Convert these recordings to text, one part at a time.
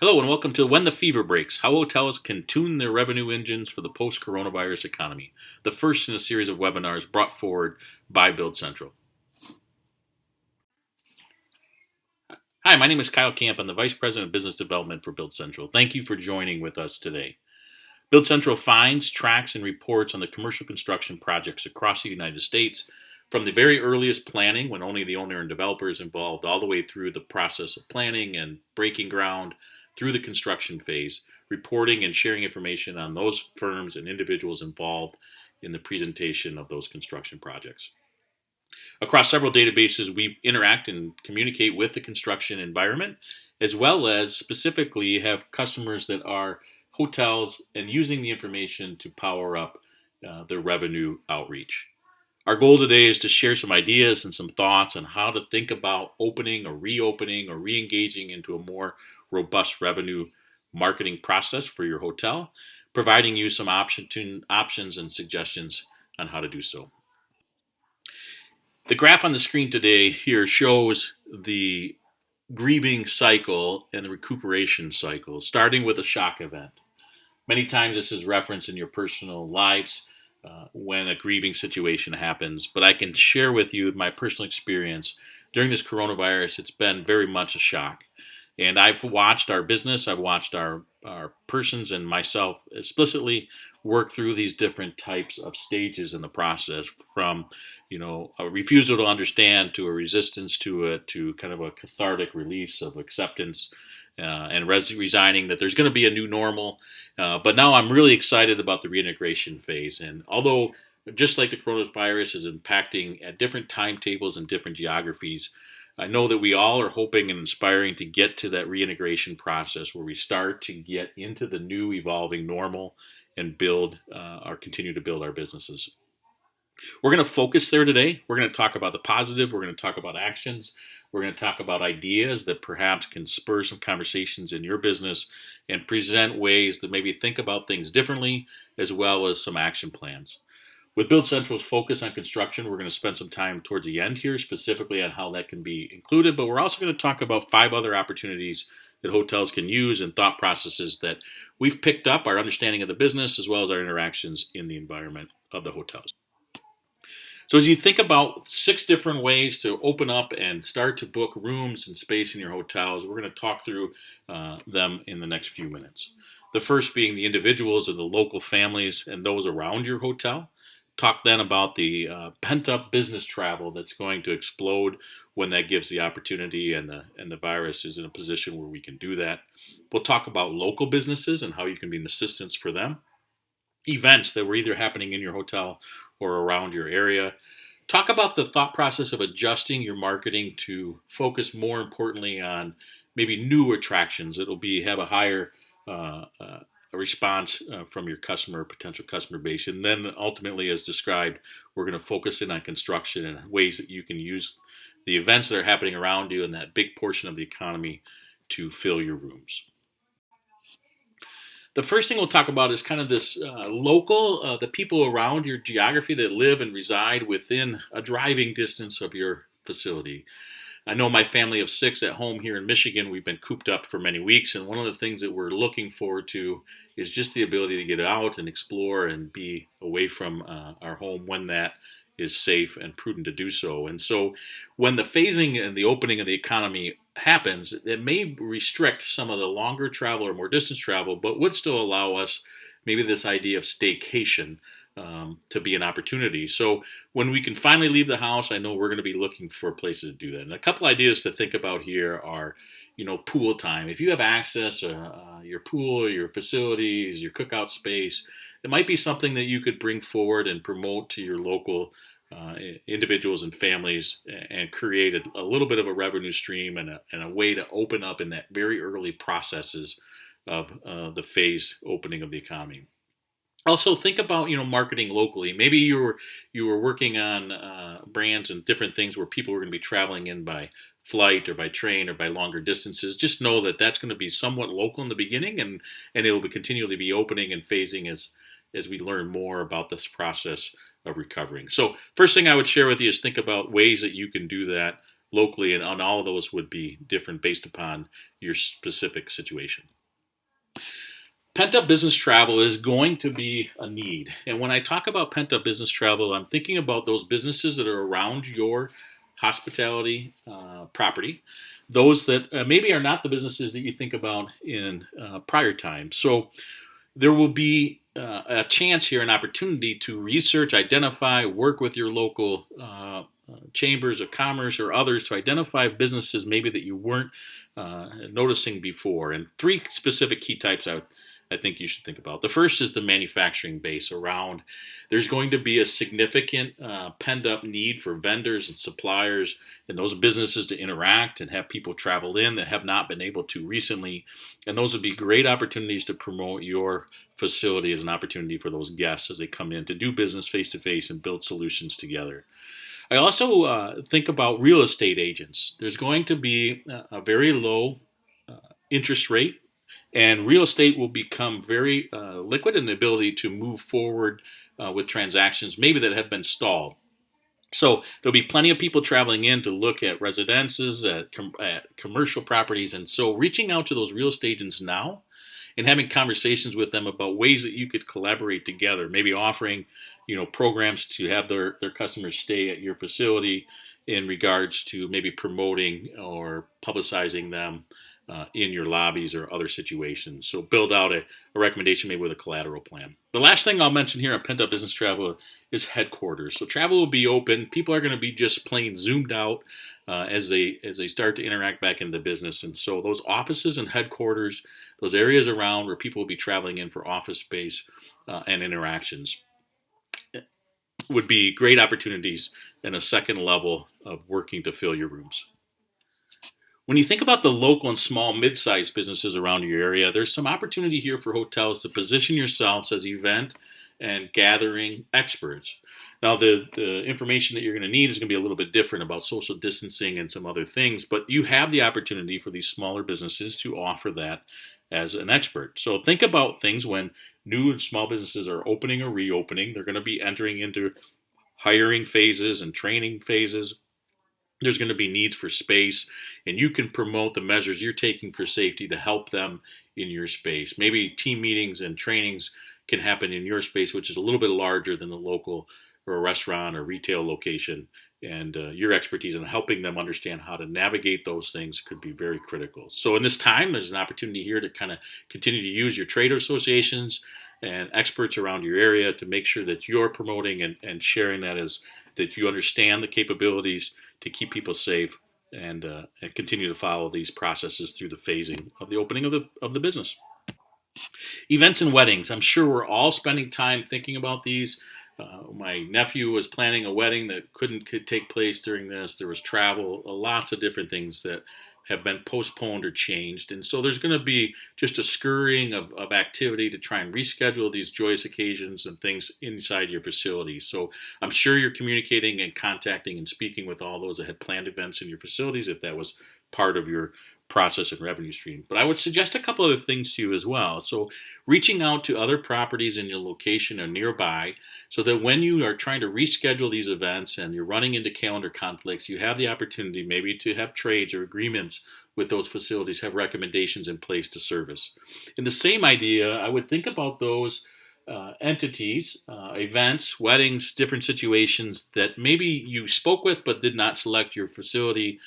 Hello and welcome to When the Fever Breaks, how hotels can tune their revenue engines for the post-coronavirus economy, the first in a series of webinars brought forward by Build Central. Hi, my name is Kyle Camp. I'm the Vice President of Business Development for Build Central. Thank you for joining with us today. Build Central finds, tracks, and reports on the commercial construction projects across the United States, from the very earliest planning, when only the owner and developer is involved, all the way through the process of planning and breaking ground, through the construction phase, reporting and sharing information on those firms and individuals involved in the presentation of those construction projects. Across several databases, we interact and communicate with the construction environment, as well as specifically have customers that are hotels and using the information to power up their revenue outreach. Our goal today is to share some ideas and some thoughts on how to think about opening or reopening or re-engaging into a more robust revenue marketing process for your hotel, providing you some options and suggestions on how to do so. The graph on the screen today here shows the grieving cycle and the recuperation cycle, starting with a shock event. Many times this is referenced in your personal lives when a grieving situation happens, but I can share with you my personal experience. During this coronavirus, it's been very much a shock. And I've watched our business, I've watched our persons and myself explicitly work through these different types of stages in the process, from a refusal to understand to a resistance to it to kind of a cathartic release of acceptance and resigning that there's going to be a new normal. But now I'm really excited about the reintegration phase. And although just like the coronavirus is impacting at different timetables and different geographies, I know that we all are hoping and inspiring to get to that reintegration process where we start to get into the new evolving normal and build or continue to build our businesses. We're going to focus there today. We're going to talk about the positive. We're going to talk about actions. We're going to talk about ideas that perhaps can spur some conversations in your business and present ways to maybe think about things differently, as well as some action plans. With Build Central's focus on construction, we're going to spend some time towards the end here, specifically on how that can be included, but we're also going to talk about 5 other opportunities that hotels can use and thought processes that we've picked up, our understanding of the business, as well as our interactions in the environment of the hotels. So as you think about 6 different ways to open up and start to book rooms and space in your hotels, we're going to talk through them in the next few minutes. The first being the individuals or the local families and those around your hotel. Talk then about the pent-up business travel that's going to explode when that gives the opportunity and the virus is in a position where we can do that. We'll talk about local businesses and how you can be an assistance for them. Events that were either happening in your hotel or around your area. Talk about the thought process of adjusting your marketing to focus more importantly on maybe new attractions that will have a higher a response from your potential customer base. And then ultimately, as described, we're going to focus in on construction and ways that you can use the events that are happening around you and that big portion of the economy to fill your rooms. The first thing we'll talk about is kind of this local, the people around your geography that live and reside within a driving distance of your facility. I know my family of 6 at home here in Michigan, we've been cooped up for many weeks, and one of the things that we're looking forward to is just the ability to get out and explore and be away from our home when that is safe and prudent to do so. And so when the phasing and the opening of the economy happens, it may restrict some of the longer travel or more distance travel, but would still allow us maybe this idea of staycation to be an opportunity. So when we can finally leave the house, I know we're going to be looking for places to do that. And a couple ideas to think about here are, pool time. If you have access to your pool, your facilities, your cookout space, it might be something that you could bring forward and promote to your local individuals and families and create a little bit of a revenue stream and a way to open up in that very early processes of the phase opening of the economy. Also, think about marketing locally. Maybe you were working on brands and different things where people were going to be traveling in by flight or by train or by longer distances. Just know that that's going to be somewhat local in the beginning, and it will continually be opening and phasing as we learn more about this process of recovering. So, first thing I would share with you is think about ways that you can do that locally, and all of those would be different based upon your specific situation. Pent up business travel is going to be a need. And when I talk about pent up business travel, I'm thinking about those businesses that are around your hospitality property, those that maybe are not the businesses that you think about in prior times. So there will be a chance here, an opportunity to research, identify, work with your local chambers of commerce or others to identify businesses maybe that you weren't noticing before. And three specific key types I think you should think about. The first is the manufacturing base around. There's going to be a significant pent up need for vendors and suppliers and those businesses to interact and have people travel in that have not been able to recently. And those would be great opportunities to promote your facility as an opportunity for those guests as they come in to do business face to face and build solutions together. I also think about real estate agents. There's going to be a very low interest rate, and real estate will become very liquid in the ability to move forward with transactions maybe that have been stalled. So there'll be plenty of people traveling in to look at residences, at commercial properties, and so reaching out to those real estate agents now and having conversations with them about ways that you could collaborate together, maybe offering, programs to have their customers stay at your facility in regards to maybe promoting or publicizing them in your lobbies or other situations. So build out a recommendation maybe with a collateral plan. The last thing I'll mention here on pent up business travel is headquarters. So travel will be open. People are going to be just plain zoomed out as they start to interact back into the business. And so those offices and headquarters, those areas around where people will be traveling in for office space and interactions, would be great opportunities and a second level of working to fill your rooms. When you think about the local and small mid-sized businesses around your area, there's some opportunity here for hotels to position yourselves as event and gathering experts. Now, the information that you're going to need is going to be a little bit different about social distancing and some other things, but you have the opportunity for these smaller businesses to offer that as an expert. So think about things when new and small businesses are opening or reopening. They're going to be entering into hiring phases and training phases. There's going to be needs for space, and you can promote the measures you're taking for safety to help them in your space. Maybe team meetings and trainings can happen in your space, which is a little bit larger than the local or a restaurant or retail location. And your expertise in helping them understand how to navigate those things could be very critical. So in this time, there's an opportunity here to kind of continue to use your trade associations and experts around your area to make sure that you're promoting and sharing that you understand the capabilities to keep people safe and continue to follow these processes through the phasing of the opening of the business. Events and weddings. I'm sure we're all spending time thinking about these. My nephew was planning a wedding that could take place during this. There was travel, lots of different things that have been postponed or changed. And so there's going to be just a scurrying of activity to try and reschedule these joyous occasions and things inside your facility. So I'm sure you're communicating and contacting and speaking with all those that had planned events in your facilities if that was part of your process and revenue stream. But I would suggest a couple other things to you as well. So reaching out to other properties in your location or nearby so that when you are trying to reschedule these events and you're running into calendar conflicts, you have the opportunity maybe to have trades or agreements with those facilities, have recommendations in place to service. In the same idea, I would think about those entities, events, weddings, different situations that maybe you spoke with but did not select your facility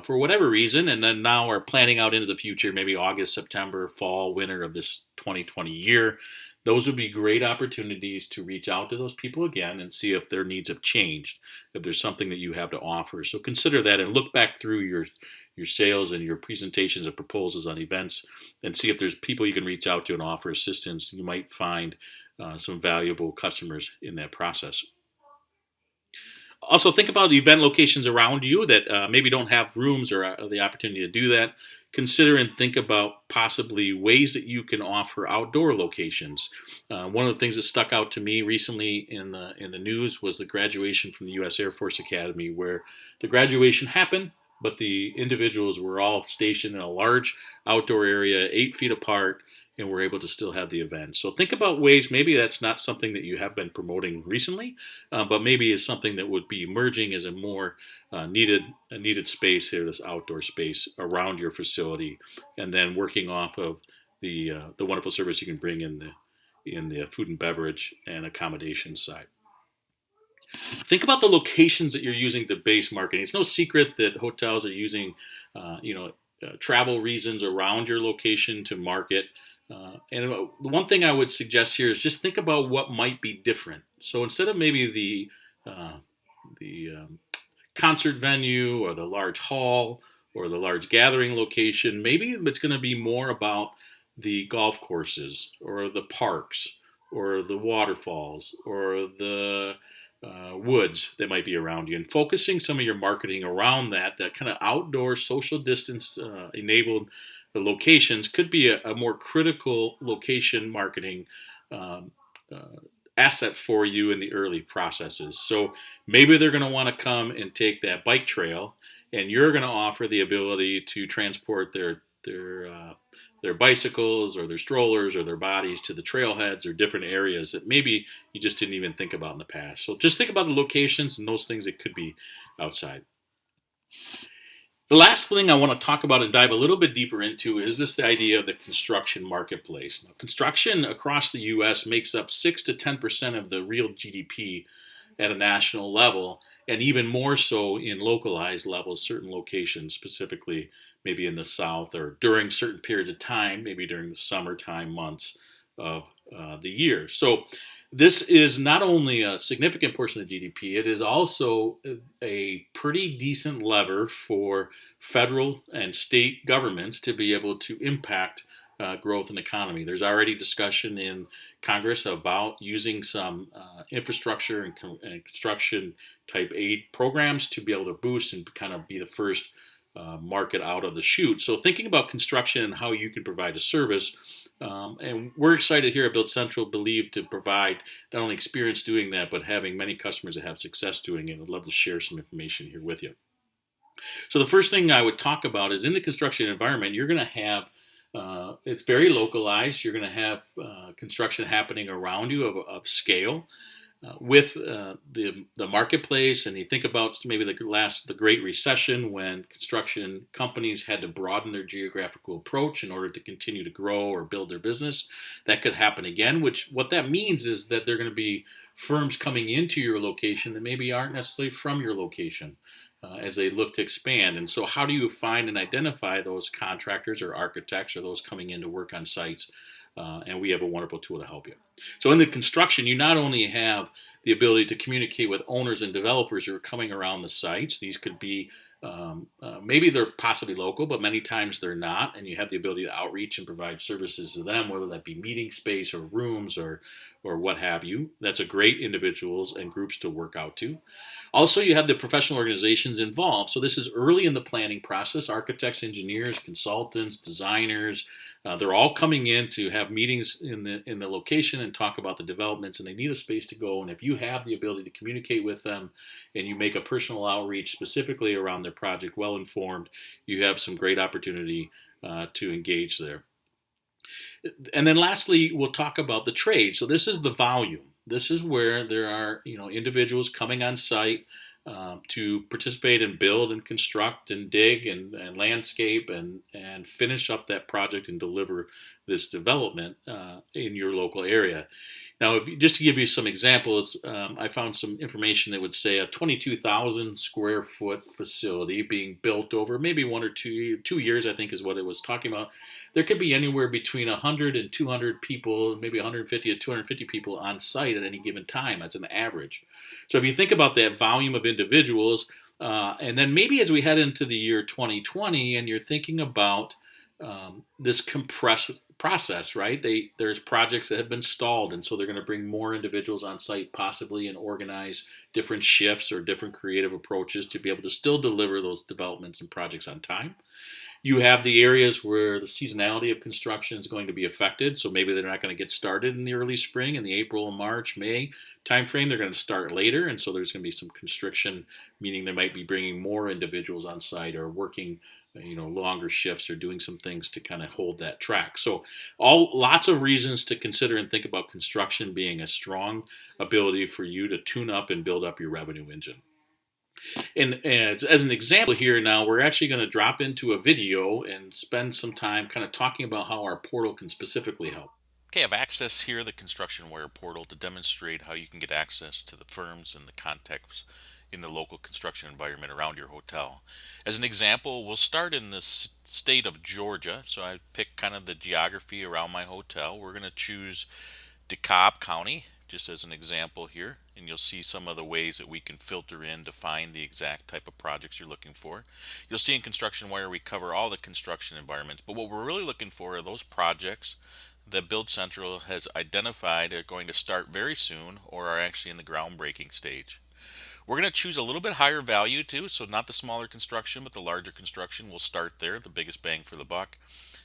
for whatever reason, and then now are planning out into the future, maybe August, September, fall, winter of this 2020 year. Those would be great opportunities to reach out to those people again and see if their needs have changed, if there's something that you have to offer. So consider that and look back through your sales and your presentations and proposals on events and see if there's people you can reach out to and offer assistance. You might find some valuable customers in that process. Also, think about event locations around you that maybe don't have rooms or the opportunity to do that. Consider and think about possibly ways that you can offer outdoor locations. One of the things that stuck out to me recently in the news was the graduation from the U.S. Air Force Academy, where the graduation happened, but the individuals were all stationed in a large outdoor area, 8 feet apart, and we're able to still have the event. So think about ways, maybe that's not something that you have been promoting recently, but maybe is something that would be emerging as a more a needed space here, this outdoor space around your facility, and then working off of the wonderful service you can bring in the food and beverage and accommodation side. Think about the locations that you're using to base marketing. It's no secret that hotels are using, travel reasons around your location to market. The one thing I would suggest here is just think about what might be different. So instead of maybe the concert venue or the large hall or the large gathering location, maybe it's going to be more about the golf courses or the parks or the waterfalls or the woods that might be around you, and focusing some of your marketing around that kind of outdoor social distance enabled locations could be a more critical location marketing um, uh, asset for you in the early processes. So maybe they're going to want to come and take that bike trail, and you're going to offer the ability to transport their bicycles or their strollers or their bodies to the trailheads or different areas that maybe you just didn't even think about in the past. So just think about the locations and those things that could be outside. The last thing I want to talk about and dive a little bit deeper into is this idea of the construction marketplace. Now, construction across the U.S. makes up 6 to 10% of the real GDP at a national level, and even more so in localized levels, certain locations, specifically maybe in the South or during certain periods of time, maybe during the summertime months of the year. So this is not only a significant portion of GDP, it is also a pretty decent lever for federal and state governments to be able to impact growth and economy. There's already discussion in Congress about using some infrastructure and construction type aid programs to be able to boost and kind of be the first market out of the chute. So thinking about construction and how you can provide a service, and we're excited here at Build Central, believe to provide not only experience doing that, but having many customers that have success doing it. I'd love to share some information here with you. So the first thing I would talk about is in the construction environment, you're going to have it's very localized. You're going to have construction happening around you of scale. With the marketplace, and you think about maybe the Great Recession when construction companies had to broaden their geographical approach in order to continue to grow or build their business, that could happen again. Which what that means is that there are going to be firms coming into your location that maybe aren't necessarily from your location. As they look to expand. And so, how do you find and identify those contractors or architects or those coming in to work on sites? And we have a wonderful tool to help you. So in the construction, you not only have the ability to communicate with owners and developers who are coming around the sites. These could be maybe they're possibly local, but many times they're not, and you have the ability to outreach and provide services to them, whether that be meeting space or rooms or what have you. That's a great individuals and groups to work out to. Also, you have the professional organizations involved. So this is early in the planning process. Architects, engineers, consultants, designers, they're all coming in to have meetings in the location and talk about the developments, and they need a space to go. And if you have the ability to communicate with them and you make a personal outreach specifically around their project, well informed, you have some great opportunity to engage there. And then lastly, we'll talk about the trade. So this is the volume. This is where there are individuals coming on site to participate and build and construct and dig and landscape and finish up that project and deliver this development in your local area. Now, just to give you some examples, I found some information that would say a 22,000 square foot facility being built over maybe 1 or 2 years, I think is what it was talking about. There could be anywhere between 100 and 200 people, maybe 150 to 250 people on site at any given time as an average. So if you think about that volume of individuals, and then maybe as we head into the year 2020 and you're thinking about this compressed process, right? There's projects that have been stalled, and so they're going to bring more individuals on site possibly and organize different shifts or different creative approaches to be able to still deliver those developments and projects on time. You have the areas where the seasonality of construction is going to be affected. So maybe they're not going to get started in the early spring, in the April, March, May timeframe. They're going to start later. And so there's going to be some constriction, meaning they might be bringing more individuals on site or working longer shifts or doing some things to kind of hold that track. So all lots of reasons to consider and think about construction being a strong ability for you to tune up and build up your revenue engine. And as an example here now, we're actually going to drop into a video and spend some time kind of talking about how our portal can specifically help. Okay, I've accessed here the ConstructionWare portal to demonstrate how you can get access to the firms and the contacts in the local construction environment around your hotel. As an example, we'll start in the state of Georgia. So I pick kind of the geography around my hotel. We're going to choose DeKalb County, just as an example here, and you'll see some of the ways that we can filter in to find the exact type of projects you're looking for. You'll see in ConstructionWare we cover all the construction environments, but what we're really looking for are those projects that Build Central has identified are going to start very soon or are actually in the groundbreaking stage. We're going to choose a little bit higher value too, so not the smaller construction, but the larger construction. We'll start there, the biggest bang for the buck,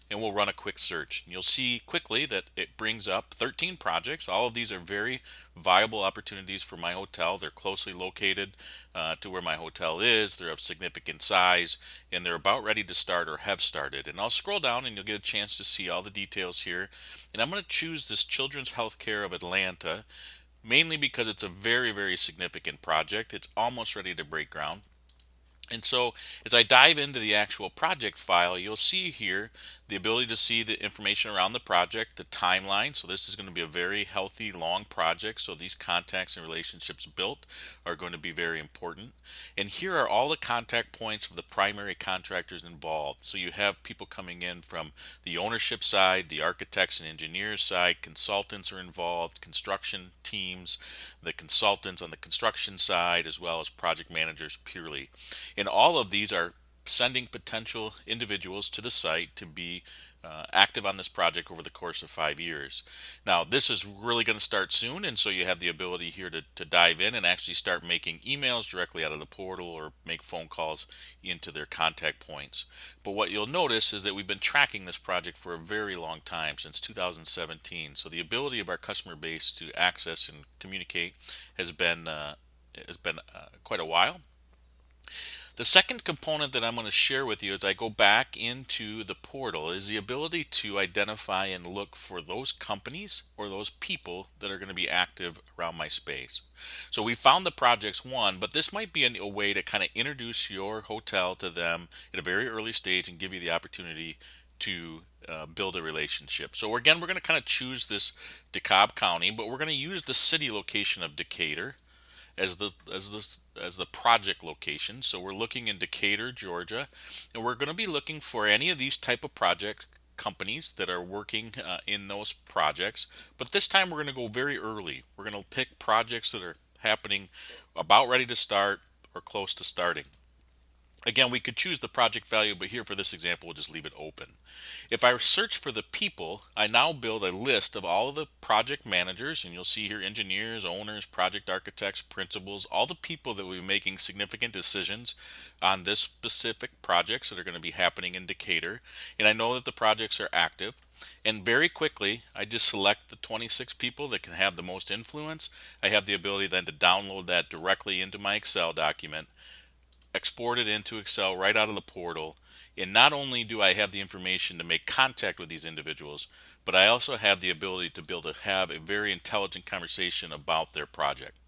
and we'll run a quick search. You'll see quickly that it brings up 13 projects. All of these are very viable opportunities for my hotel. They're closely located to where my hotel is. They're of significant size, and they're about ready to start or have started. And I'll scroll down and you'll get a chance to see all the details here. And I'm going to choose this Children's Healthcare of Atlanta, mainly because it's a very, very significant project. It's almost ready to break ground. And so as I dive into the actual project file, you'll see here the ability to see the information around the project, the timeline. So this is going to be a very healthy, long project. So these contacts and relationships built are going to be very important. And here are all the contact points of the primary contractors involved. So you have people coming in from the ownership side, the architects and engineers side, consultants are involved, construction teams, the consultants on the construction side, as well as project managers purely. And all of these are sending potential individuals to the site to be active on this project over the course of 5 years. Now, this is really going to start soon, and so you have the ability here to dive in and actually start making emails directly out of the portal or make phone calls into their contact points. But what you'll notice is that we've been tracking this project for a very long time, since 2017. So the ability of our customer base to access and communicate has been quite a while. The second component that I'm going to share with you as I go back into the portal is the ability to identify and look for those companies or those people that are going to be active around my space. So we found the projects one, but this might be a way to kind of introduce your hotel to them at a very early stage and give you the opportunity to build a relationship. So again, we're going to kind of choose this DeKalb County, but we're going to use the city location of Decatur as the project location. So we're looking in Decatur, Georgia, and we're going to be looking for any of these type of project companies that are working in those projects. But this time we're going to go very early. We're going to pick projects that are happening about ready to start or close to starting. Again, we could choose the project value, but here for this example, we'll just leave it open. If I search for the people, I now build a list of all of the project managers, and you'll see here engineers, owners, project architects, principals, all the people that will be making significant decisions on this specific projects that are going to be happening in Decatur. And I know that the projects are active. And very quickly, I just select the 26 people that can have the most influence. I have the ability then to download that directly into my Excel document, export it into Excel right out of the portal. And not only do I have the information to make contact with these individuals, but I also have the ability to be able to have a very intelligent conversation about their project.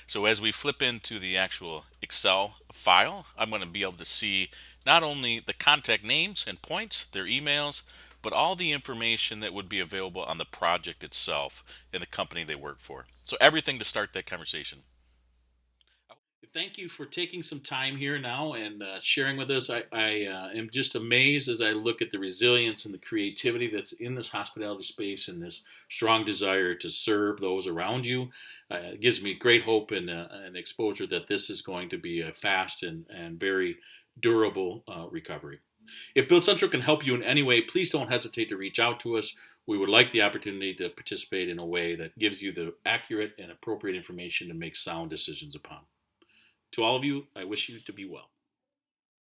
So as we flip into the actual Excel file, I'm going to be able to see not only the contact names and points, their emails, but all the information that would be available on the project itself and the company they work for. So everything to start that conversation. Thank you for taking some time here now and sharing with us. I am just amazed as I look at the resilience and the creativity that's in this hospitality space and this strong desire to serve those around you. It gives me great hope and exposure that this is going to be a fast and very durable recovery. If Build Central can help you in any way, please don't hesitate to reach out to us. We would like the opportunity to participate in a way that gives you the accurate and appropriate information to make sound decisions upon. To all of you, I wish you to be well.